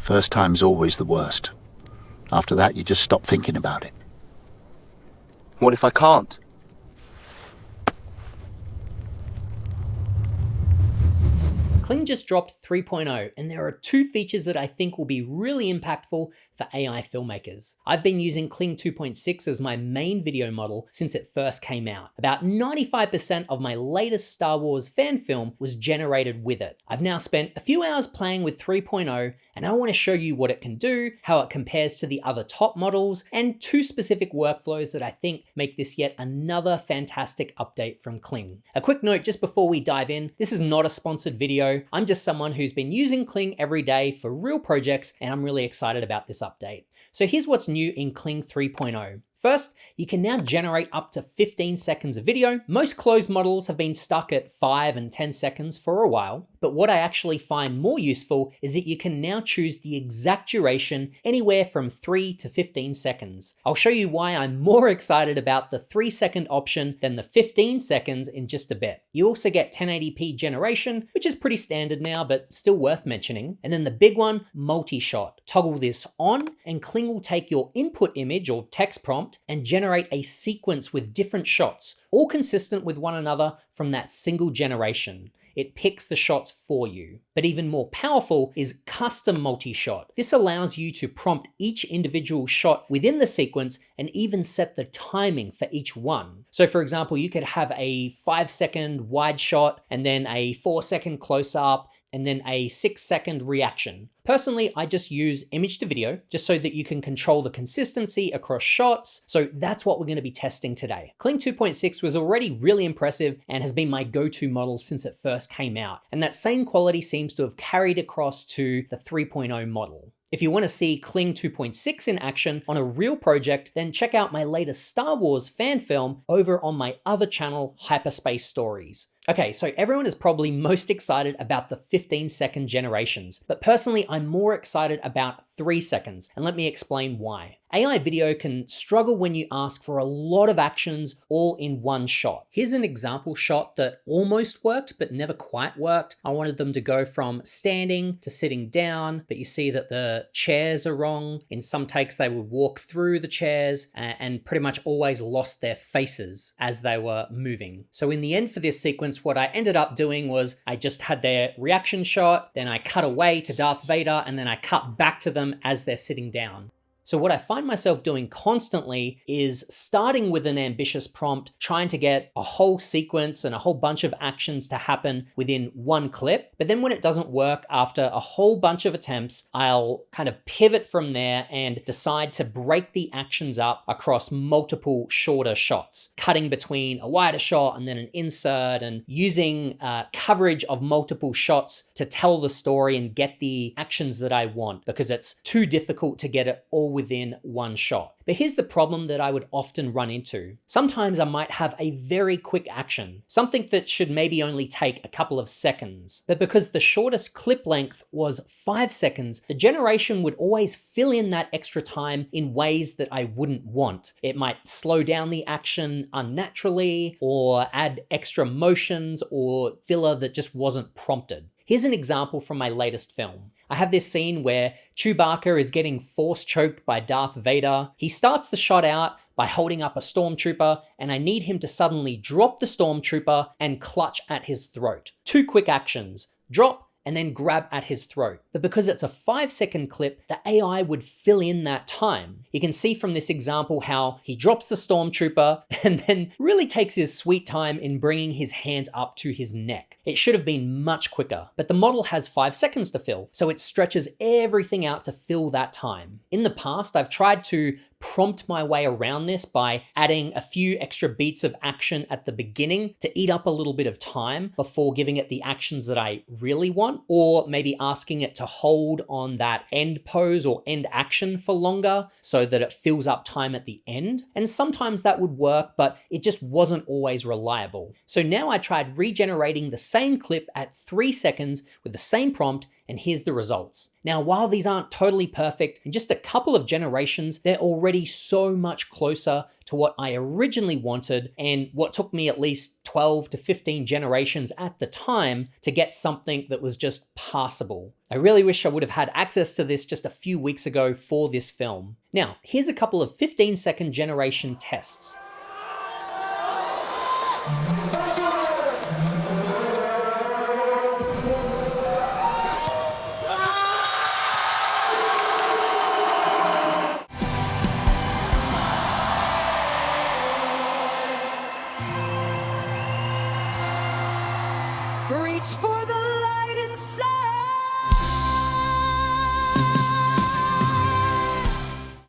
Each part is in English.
First time's always the worst. After that, you just stop thinking about it. What if I can't? Kling just dropped 3.0, and there are two features that I think will be really impactful for AI filmmakers. I've been using Kling 2.6 as my main video model since it first came out. About 95% of my latest Star Wars fan film was generated with it. I've now spent a few hours playing with 3.0, and I want to show you what it can do, how it compares to the other top models, and two specific workflows that I think make this yet another fantastic update from Kling. A quick note just before we dive in, this is not a sponsored video. I'm just someone who's been using Kling every day for real projects, and I'm really excited about this update. So here's what's new in Kling 3.0. First, you can now generate up to 15 seconds of video. Most closed models have been stuck at 5 and 10 seconds for a while, but what I actually find more useful is that you can now choose the exact duration anywhere from 3 to 15 seconds. I'll show you why I'm more excited about the 3-second option than the 15 seconds in just a bit. You also get 1080p generation, which is pretty standard now, but still worth mentioning. And then the big one, multi-shot. Toggle this on, and Kling will take your input image or text prompt and generate a sequence with different shots, all consistent with one another from that single generation. It picks the shots for you. But even more powerful is custom multi-shot. This allows you to prompt each individual shot within the sequence and even set the timing for each one. So for example, you could have a 5-second wide shot and then a 4-second close-up and then a 6-second reaction. Personally, I just use image to video just so that you can control the consistency across shots. So that's what we're going to be testing today. Kling 2.6 was already really impressive and has been my go-to model since it first came out. And that same quality seems to have carried across to the 3.0 model. If you want to see Kling 2.6 in action on a real project, then check out my latest Star Wars fan film over on my other channel, Hyperspace Stories. Okay, so everyone is probably most excited about the 15-second generations, but personally, I'm more excited about 3 seconds, and let me explain why. AI video can struggle when you ask for a lot of actions all in one shot. Here's an example shot that almost worked, but never quite worked. I wanted them to go from standing to sitting down, but you see that the chairs are wrong. In some takes, they would walk through the chairs and pretty much always lost their faces as they were moving. So in the end for this sequence, what I ended up doing was I just had their reaction shot, then I cut away to Darth Vader, and then I cut back to them as they're sitting down. So what I find myself doing constantly is starting with an ambitious prompt, trying to get a whole sequence and a whole bunch of actions to happen within one clip. But then when it doesn't work after a whole bunch of attempts, I'll kind of pivot from there and decide to break the actions up across multiple shorter shots, cutting between a wider shot and then an insert, and using coverage of multiple shots to tell the story and get the actions that I want, because it's too difficult to get it all within one shot. But here's the problem that I would often run into. Sometimes I might have a very quick action, something that should maybe only take a couple of seconds. But because the shortest clip length was 5 seconds, the generation would always fill in that extra time in ways that I wouldn't want. It might slow down the action unnaturally, or add extra motions or filler that just wasn't prompted. Here's an example from my latest film. I have this scene where Chewbacca is getting force choked by Darth Vader. He starts the shot out by holding up a stormtrooper, and I need him to suddenly drop the stormtrooper and clutch at his throat. 2 quick actions: drop and then grab at his throat. But because it's a 5-second clip, the AI would fill in that time. You can see from this example how he drops the stormtrooper and then really takes his sweet time in bringing his hands up to his neck. It should have been much quicker, but the model has 5 seconds to fill, so it stretches everything out to fill that time. In the past, I've tried to prompt my way around this by adding a few extra beats of action at the beginning to eat up a little bit of time before giving it the actions that I really want, or maybe asking it to hold on that end pose or end action for longer so that it fills up time at the end. And sometimes that would work, but it just wasn't always reliable. So now I tried regenerating the same clip at 3 seconds with the same prompt and here's the results. Now, while these aren't totally perfect, in just a couple of generations, they're already so much closer to what I originally wanted and what took me at least 12 to 15 generations at the time to get something that was just passable. I really wish I would have had access to this just a few weeks ago for this film. Now, here's a couple of 15-second generation tests. Reach for the light inside.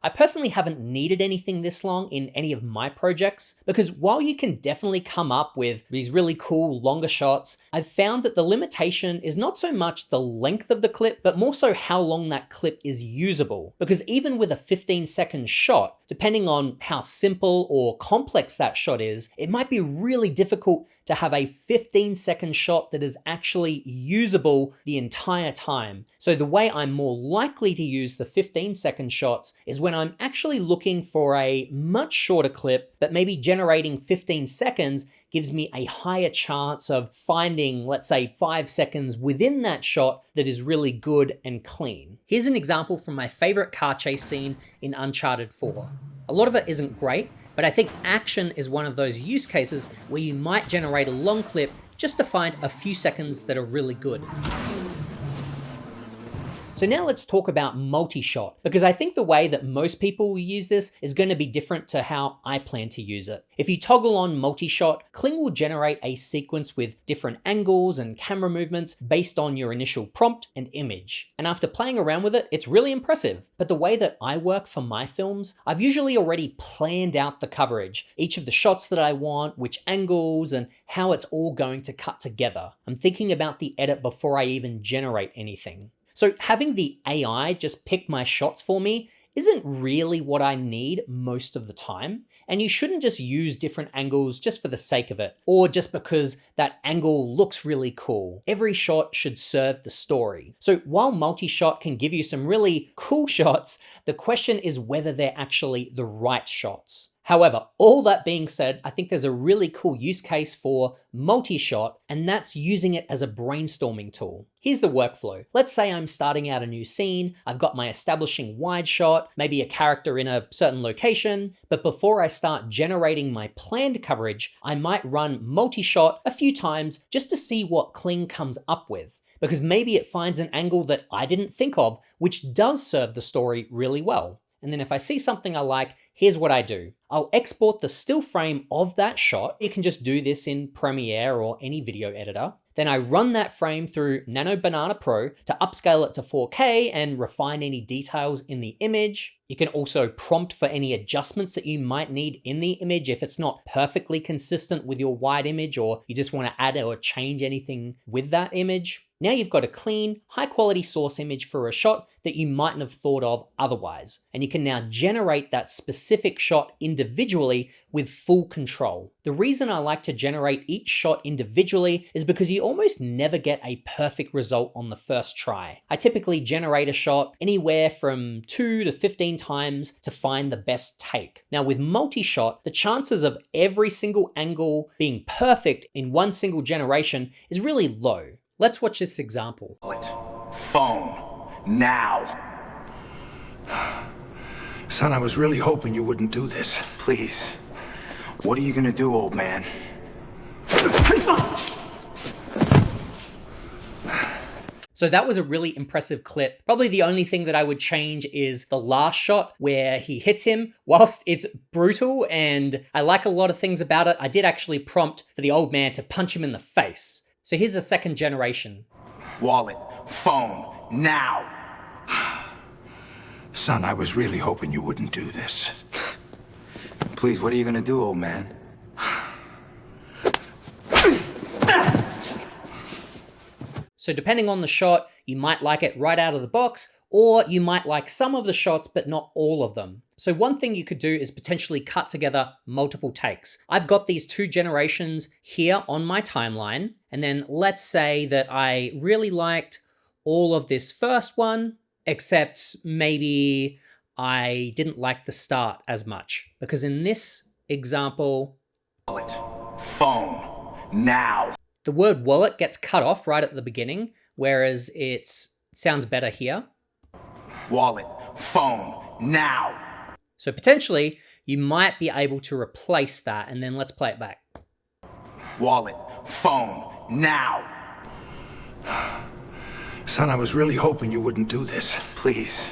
I personally haven't needed anything this long in any of my projects, because while you can definitely come up with these really cool longer shots, I've found that the limitation is not so much the length of the clip, but more so how long that clip is usable. Because even with a 15-second shot, depending on how simple or complex that shot is, it might be really difficult to have a 15-second shot that is actually usable the entire time. So the way I'm more likely to use the 15-second shots is when I'm actually looking for a much shorter clip, but maybe generating 15 seconds gives me a higher chance of finding, let's say, 5 seconds within that shot that is really good and clean. Here's an example from my favorite car chase scene in Uncharted 4. A lot of it isn't great, but I think action is one of those use cases where you might generate a long clip just to find a few seconds that are really good. So now let's talk about multi-shot, because I think the way that most people will use this is going to be different to how I plan to use it. If you toggle on multi-shot, Kling will generate a sequence with different angles and camera movements based on your initial prompt and image. And after playing around with it, it's really impressive. But the way that I work for my films, I've usually already planned out the coverage, each of the shots that I want, which angles, and how it's all going to cut together. I'm thinking about the edit before I even generate anything. So having the AI just pick my shots for me isn't really what I need most of the time. And you shouldn't just use different angles just for the sake of it, or just because that angle looks really cool. Every shot should serve the story. So while multi-shot can give you some really cool shots, the question is whether they're actually the right shots. However, all that being said, I think there's a really cool use case for multi-shot, and that's using it as a brainstorming tool. Here's the workflow. Let's say I'm starting out a new scene, I've got my establishing wide shot, maybe a character in a certain location, but before I start generating my planned coverage, I might run multi-shot a few times just to see what Kling comes up with, because maybe it finds an angle that I didn't think of, which does serve the story really well. And then if I see something I like, here's what I do. I'll export the still frame of that shot. You can just do this in Premiere or any video editor. Then I run that frame through Nano Banana Pro to upscale it to 4K and refine any details in the image. You can also prompt for any adjustments that you might need in the image if it's not perfectly consistent with your wide image, or you just want to add or change anything with that image. Now you've got a clean, high quality source image for a shot that you mightn't have thought of otherwise. And you can now generate that specific shot individually with full control. The reason I like to generate each shot individually is because you almost never get a perfect result on the first try. I typically generate a shot anywhere from 2 to 15 times to find the best take. Now with multi-shot, the chances of every single angle being perfect in one single generation is really low. Let's watch this example. Phone. Now. Son, I was really hoping you wouldn't do this. Please. What are you gonna do, old man? So that was a really impressive clip. Probably the only thing that I would change is the last shot where he hits him. Whilst it's brutal and I like a lot of things about it, I did actually prompt for the old man to punch him in the face. So here's a second generation. Wallet. Phone. Now. Son, I was really hoping you wouldn't do this. Please, what are you gonna do, old man? So depending on the shot, you might like it right out of the box, or you might like some of the shots, but not all of them. So one thing you could do is potentially cut together multiple takes. I've got these 2 generations here on my timeline, and then let's say that I really liked all of this first one, except maybe I didn't like the start as much. Because in this example, Phone. Now. the word wallet gets cut off right at the beginning, whereas it sounds better here. Wallet. Phone. Now. So potentially, you might be able to replace that, and then let's play it back. Wallet. Phone. Now. Son, I was really hoping you wouldn't do this. Please.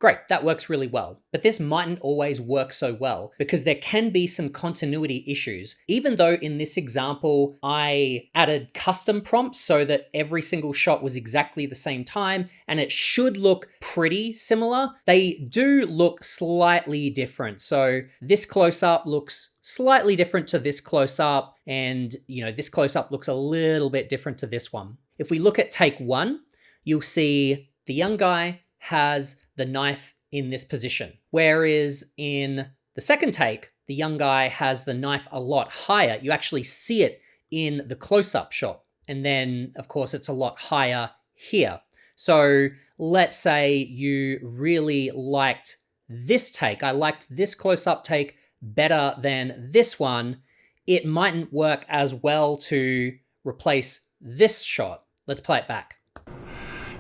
Great, that works really well. But this mightn't always work so well because there can be some continuity issues. Even though in this example, I added custom prompts so that every single shot was exactly the same time and it should look pretty similar, they do look slightly different. So this close-up looks slightly different to this close-up, and this close-up looks a little bit different to this one. If we look at take one, you'll see the young guy has the knife in this position. Whereas in the second take, the young guy has the knife a lot higher. You actually see it in the close-up shot. And then, of course, it's a lot higher here. So let's say you really liked this take. I liked this close-up take better than this one. It mightn't work as well to replace this shot. Let's play it back.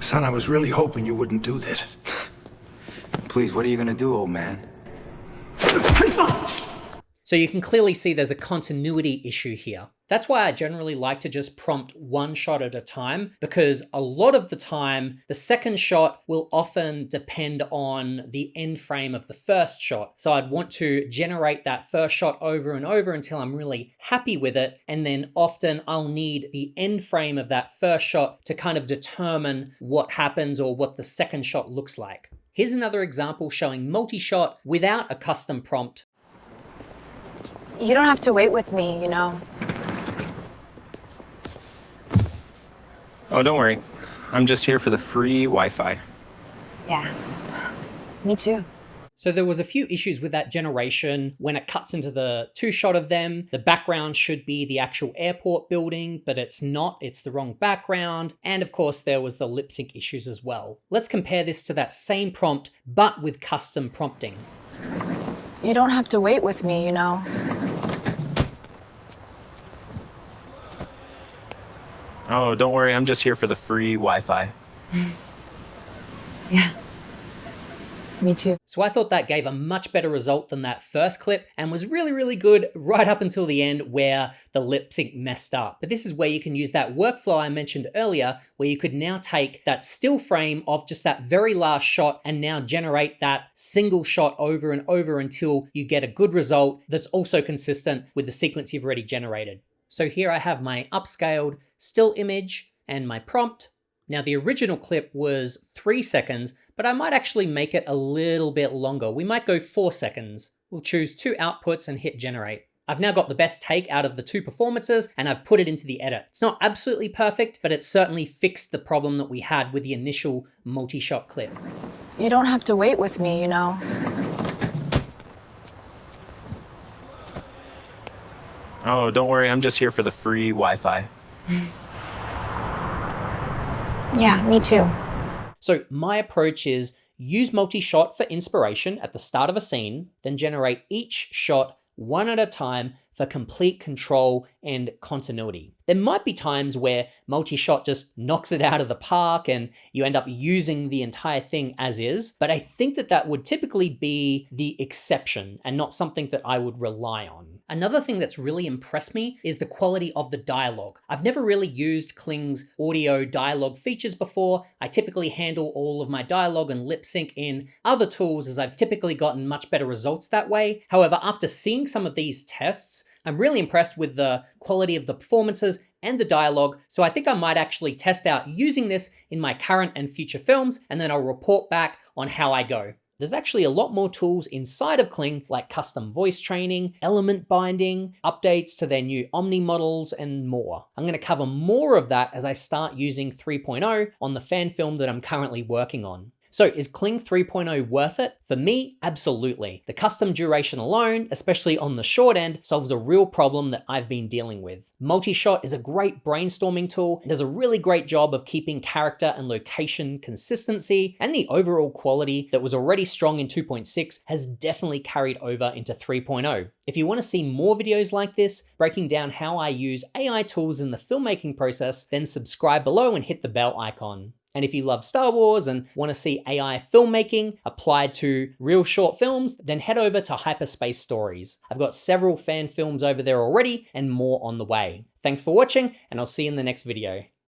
Son, I was really hoping you wouldn't do this. Please, what are you gonna do, old man? So you can clearly see there's a continuity issue here. That's why I generally like to just prompt one shot at a time, because a lot of the time, the second shot will often depend on the end frame of the first shot. So I'd want to generate that first shot over and over until I'm really happy with it. And then often I'll need the end frame of that first shot to kind of determine what happens or what the second shot looks like. Here's another example showing multi-shot without a custom prompt. You don't have to wait with me, you know. Oh, don't worry. I'm just here for the free Wi-Fi. Yeah, me too. So there was a few issues with that generation. When it cuts into the two shot of them, the background should be the actual airport building, but it's not, it's the wrong background. And of course, there was the lip sync issues as well. Let's compare this to that same prompt, but with custom prompting. You don't have to wait with me, you know. Oh, don't worry. I'm just here for the free Wi-Fi. Yeah, me too. So I thought that gave a much better result than that first clip and was really, really good right up until the end where the lip sync messed up. But this is where you can use that workflow I mentioned earlier, where you could now take that still frame of just that very last shot and now generate that single shot over and over until you get a good result that's also consistent with the sequence you've already generated. So here I have my upscaled still image and my prompt. Now the original clip was 3 seconds, but I might actually make it a little bit longer. We might go 4 seconds. We'll choose 2 outputs and hit generate. I've now got the best take out of the 2 performances and I've put it into the edit. It's not absolutely perfect, but it certainly fixed the problem that we had with the initial multi-shot clip. You don't have to wait with me, you know. Oh, don't worry. I'm just here for the free Wi-Fi. Yeah, me too. So my approach is use multi-shot for inspiration at the start of a scene, then generate each shot one at a time for complete control and continuity. There might be times where multi-shot just knocks it out of the park and you end up using the entire thing as is, but I think that that would typically be the exception and not something that I would rely on. Another thing that's really impressed me is the quality of the dialogue. I've never really used Kling's audio dialogue features before. I typically handle all of my dialogue and lip sync in other tools as I've typically gotten much better results that way. However, after seeing some of these tests, I'm really impressed with the quality of the performances and the dialogue, so I think I might actually test out using this in my current and future films, and then I'll report back on how I go. There's actually a lot more tools inside of Kling, like custom voice training, element binding, updates to their new Omni models, and more. I'm going to cover more of that as I start using 3.0 on the fan film that I'm currently working on. So is Kling 3.0 worth it? For me, absolutely. The custom duration alone, especially on the short end, solves a real problem that I've been dealing with. Multi-shot is a great brainstorming tool and does a really great job of keeping character and location consistency, and the overall quality that was already strong in 2.6 has definitely carried over into 3.0. If you want to see more videos like this, breaking down how I use AI tools in the filmmaking process, then subscribe below and hit the bell icon. And if you love Star Wars and want to see AI filmmaking applied to real short films, then head over to Hyperspace Stories. I've got several fan films over there already and more on the way. Thanks for watching, and I'll see you in the next video.